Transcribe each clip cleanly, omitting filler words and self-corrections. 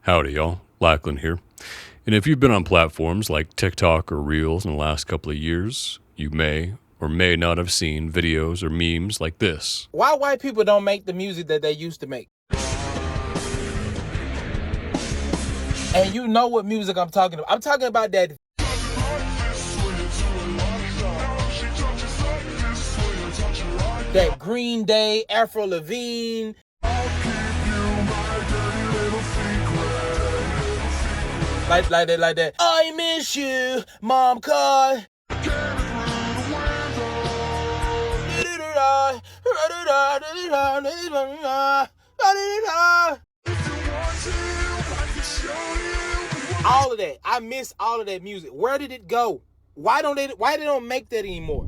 Howdy, y'all. Lachlan here. And if you've been on platforms like TikTok or Reels in the last couple of years, you may or may not have seen videos or memes like this. Why white people don't make the music that they used to make? And you know what music I'm talking about. I'm talking about that. That Green Day, Avril Lavigne. Like that. I miss you, mom, call. All of that. I miss all of that music. Where did it go? Why they don't make that anymore?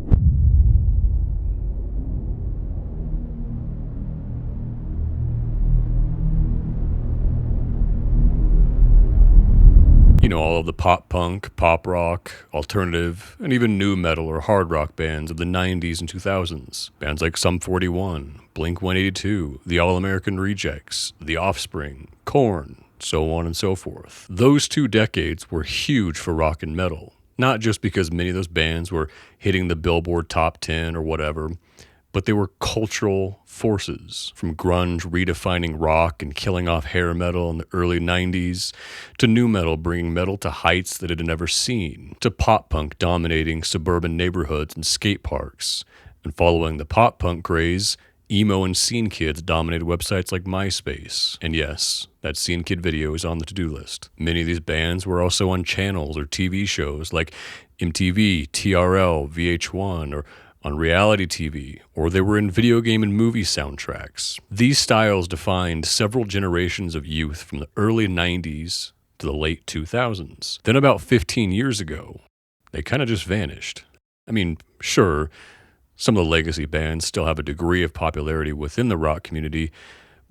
You know, all of the pop punk, pop rock, alternative, and even new metal or hard rock bands of the 90s and 2000s. Bands like Sum 41, Blink 182, The All American Rejects, The Offspring, Korn, so on and so forth. Those 2 decades were huge for rock and metal, not just because many of those bands were hitting the Billboard Top 10 or whatever, but they were cultural forces, from grunge redefining rock and killing off hair metal in the early 90s, to new metal bringing metal to heights that it had never seen, to pop punk dominating suburban neighborhoods and skate parks. And following the pop punk craze, emo and scene kids dominated websites like MySpace. And yes, that scene kid video is on the to-do list. Many of these bands were also on channels or TV shows like MTV, TRL, VH1, or on reality TV, or they were in video game and movie soundtracks. These styles defined several generations of youth from the early 90s to the late 2000s. Then about 15 years ago, they kind of just vanished. I mean, sure, some of the legacy bands still have a degree of popularity within the rock community,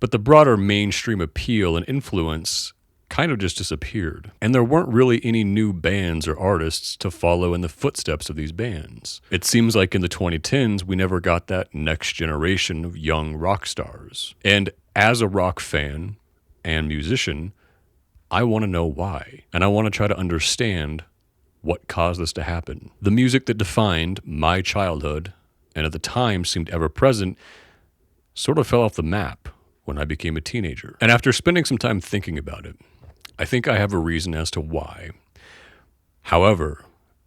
but the broader mainstream appeal and influence kind of just disappeared. And there weren't really any new bands or artists to follow in the footsteps of these bands. It seems like in the 2010s, we never got that next generation of young rock stars. And as a rock fan and musician, I want to know why. And I want to try to understand what caused this to happen. The music that defined my childhood, and at the time seemed ever present, sort of fell off the map when I became a teenager. And after spending some time thinking about it, I think I have a reason as to why. However,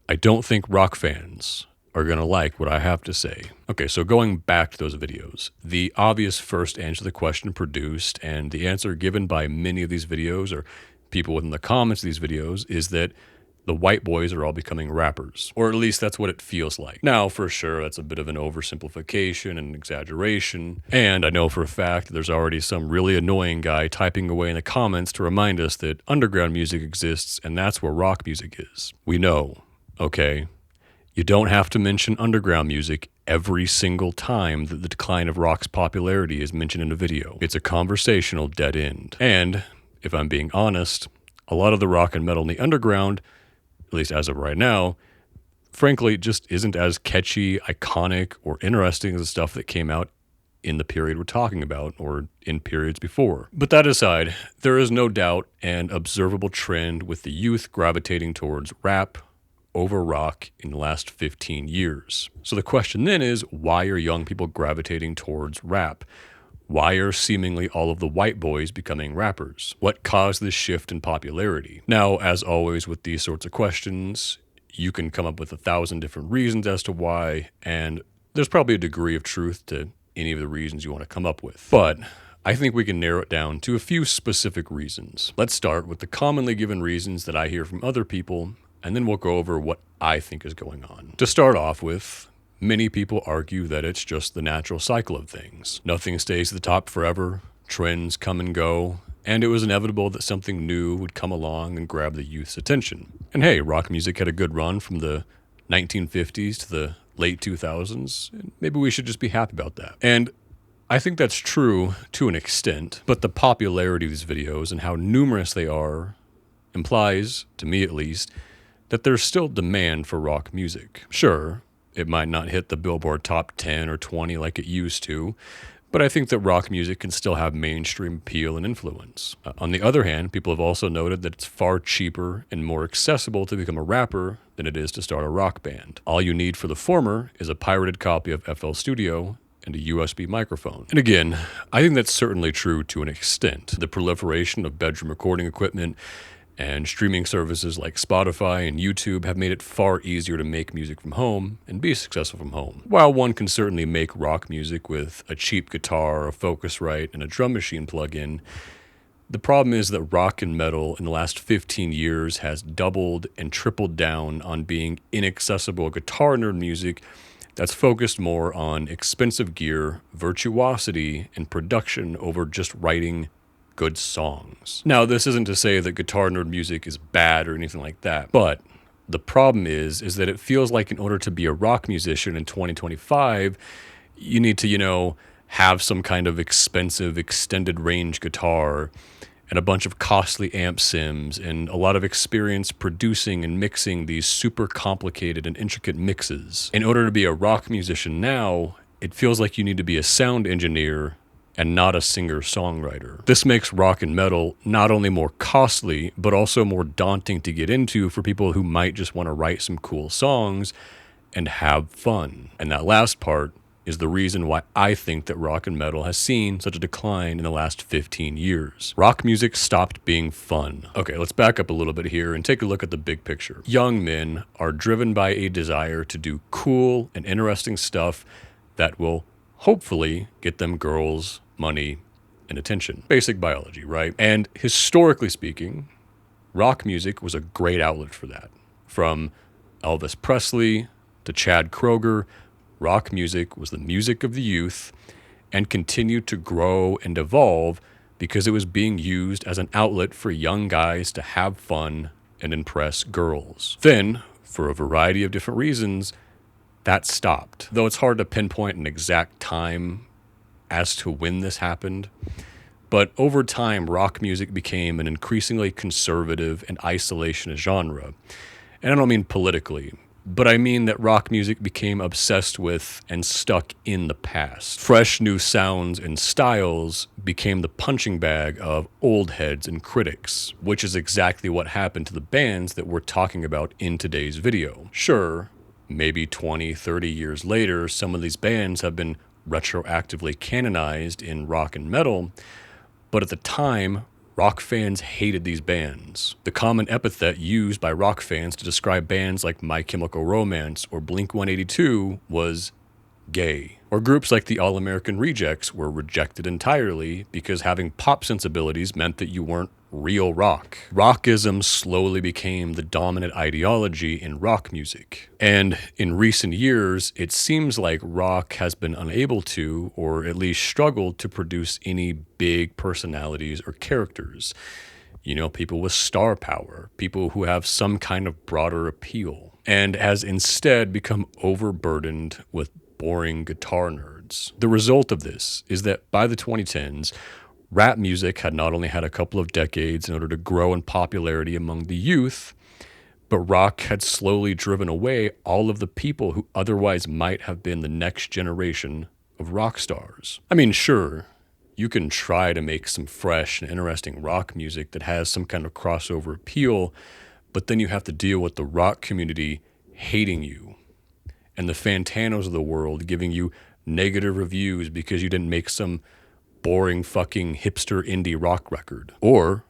I don't think rock fans are going to like what I have to say. Okay, so going back to those videos, the obvious first answer to the question produced, and the answer given by many of these videos, or people within the comments of these videos, is that the white boys are all becoming rappers. Or at least that's what it feels like. Now, for sure, that's a bit of an oversimplification and exaggeration. And I know for a fact that there's already some really annoying guy typing away in the comments to remind us that underground music exists and that's where rock music is. We know, okay? You don't have to mention underground music every single time that the decline of rock's popularity is mentioned in a video. It's a conversational dead end. And, if I'm being honest, a lot of the rock and metal in the underground, at least as of right now, frankly, just isn't as catchy, iconic, or interesting as the stuff that came out in the period we're talking about, or in periods before. But that aside, there is no doubt an observable trend with the youth gravitating towards rap over rock in the last 15 years. So the question then is, why are young people gravitating towards rap? Why are seemingly all of the white boys becoming rappers? What caused this shift in popularity? Now, as always with these sorts of questions, you can come up with 1,000 different reasons as to why, and there's probably a degree of truth to any of the reasons you want to come up with. But I think we can narrow it down to a few specific reasons. Let's start with the commonly given reasons that I hear from other people, and then we'll go over what I think is going on. To start off with, many people argue that it's just the natural cycle of things. Nothing stays at the top forever, trends come and go, and it was inevitable that something new would come along and grab the youth's attention. And hey, rock music had a good run from the 1950s to the late 2000s, and maybe we should just be happy about that. And I think that's true to an extent, but the popularity of these videos and how numerous they are implies, to me at least, that there's still demand for rock music. Sure, it might not hit the Billboard Top 10 or 20 like it used to, But I think that rock music can still have mainstream appeal and influence. On the other hand, people have also noted that it's far cheaper and more accessible to become a rapper than it is to start a rock band. All you need for the former is a pirated copy of FL Studio and a USB microphone. And again, I think that's certainly true to an extent. The proliferation of bedroom recording equipment and streaming services like Spotify and YouTube have made it far easier to make music from home and be successful from home. While one can certainly make rock music with a cheap guitar, a Focusrite, and a drum machine plug-in, the problem is that rock and metal in the last 15 years has doubled and tripled down on being inaccessible guitar nerd music that's focused more on expensive gear, virtuosity, and production over just writing good songs. Now, this isn't to say that guitar nerd music is bad or anything like that, but the problem is that it feels like in order to be a rock musician in 2025, you need to, have some kind of expensive extended range guitar and a bunch of costly amp sims and a lot of experience producing and mixing these super complicated and intricate mixes. In order to be a rock musician now, it feels like you need to be a sound engineer and not a singer-songwriter. This makes rock and metal not only more costly, but also more daunting to get into for people who might just want to write some cool songs and have fun. And that last part is the reason why I think that rock and metal has seen such a decline in the last 15 years. Rock music stopped being fun. Okay, let's back up a little bit here and take a look at the big picture. Young men are driven by a desire to do cool and interesting stuff that will hopefully get them girls, money, and attention. Basic biology, right? And historically speaking, rock music was a great outlet for that. From Elvis Presley to Chad Kroeger, rock music was the music of the youth and continued to grow and evolve because it was being used as an outlet for young guys to have fun and impress girls. Then, for a variety of different reasons, that stopped. Though it's hard to pinpoint an exact time as to when this happened. But over time, rock music became an increasingly conservative and isolationist genre. And I don't mean politically, but I mean that rock music became obsessed with and stuck in the past. Fresh new sounds and styles became the punching bag of old heads and critics, which is exactly what happened to the bands that we're talking about in today's video. Sure, maybe 20, 30 years later, some of these bands have been retroactively canonized in rock and metal, but at the time, rock fans hated these bands. The common epithet used by rock fans to describe bands like My Chemical Romance or Blink-182 was gay. Or groups like the All-American Rejects were rejected entirely because having pop sensibilities meant that you weren't real rock. Rockism slowly became the dominant ideology in rock music. And in recent years, it seems like rock has been unable to, or at least struggled to produce any big personalities or characters. People with star power, people who have some kind of broader appeal, and has instead become overburdened with boring guitar nerds. The result of this is that by the 2010s, rap music had not only had a couple of decades in order to grow in popularity among the youth, but rock had slowly driven away all of the people who otherwise might have been the next generation of rock stars. I mean, sure, you can try to make some fresh and interesting rock music that has some kind of crossover appeal, but then you have to deal with the rock community hating you and the Fantanos of the world giving you negative reviews because you didn't make some boring fucking hipster indie rock record. Or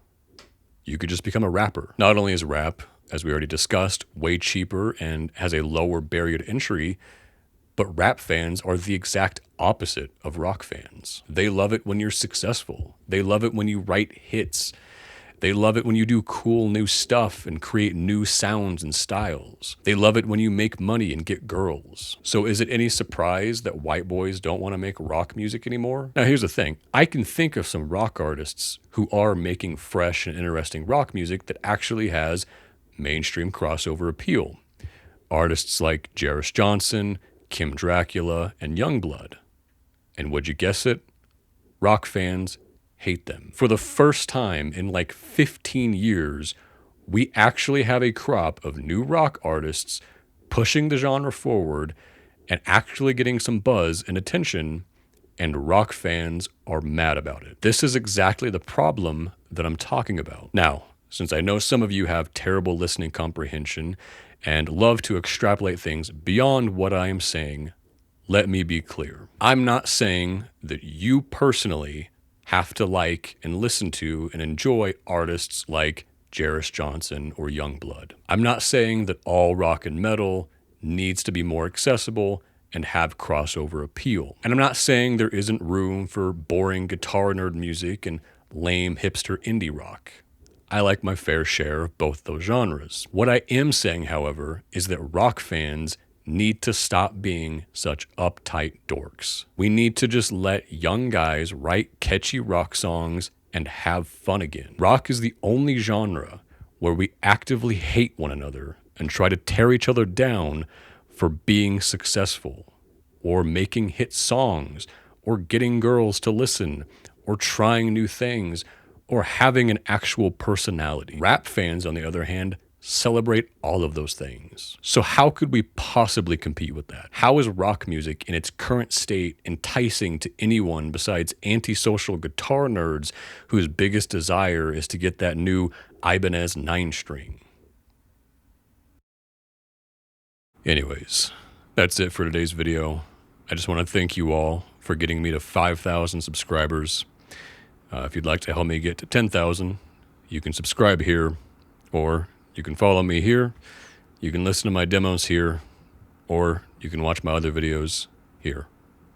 you could just become a rapper. Not only is rap, as we already discussed, way cheaper and has a lower barrier to entry, but rap fans are the exact opposite of rock fans. They love it when you're successful. They love it when you write hits. They love it when you do cool new stuff and create new sounds and styles. They love it when you make money and get girls. So is it any surprise that white boys don't want to make rock music anymore? Now here's the thing. I can think of some rock artists who are making fresh and interesting rock music that actually has mainstream crossover appeal. Artists like Jairus Johnson, Kim Dracula, and Youngblood. And would you guess it? Rock fans hate them. For the first time in like 15 years, we actually have a crop of new rock artists pushing the genre forward and actually getting some buzz and attention, and rock fans are mad about it. This is exactly the problem that I'm talking about. Now, since I know some of you have terrible listening comprehension and love to extrapolate things beyond what I am saying, let me be clear. I'm not saying that you personally have to like and listen to and enjoy artists like Jairus Johnson or Youngblood. I'm not saying that all rock and metal needs to be more accessible and have crossover appeal. And I'm not saying there isn't room for boring guitar nerd music and lame hipster indie rock. I like my fair share of both those genres. What I am saying, however, is that rock fans need to stop being such uptight dorks. We need to just let young guys write catchy rock songs and have fun again. Rock is the only genre where we actively hate one another and try to tear each other down for being successful, or making hit songs, or getting girls to listen, or trying new things, or having an actual personality. Rap fans, on the other hand, celebrate all of those things. So how could we possibly compete with that? How is rock music in its current state enticing to anyone besides antisocial guitar nerds whose biggest desire is to get that new Ibanez 9-string? Anyways, that's it for today's video. I just want to thank you all for getting me to 5,000 subscribers. If you'd like to help me get to 10,000, you can subscribe here, or you can follow me here, you can listen to my demos here, or you can watch my other videos here.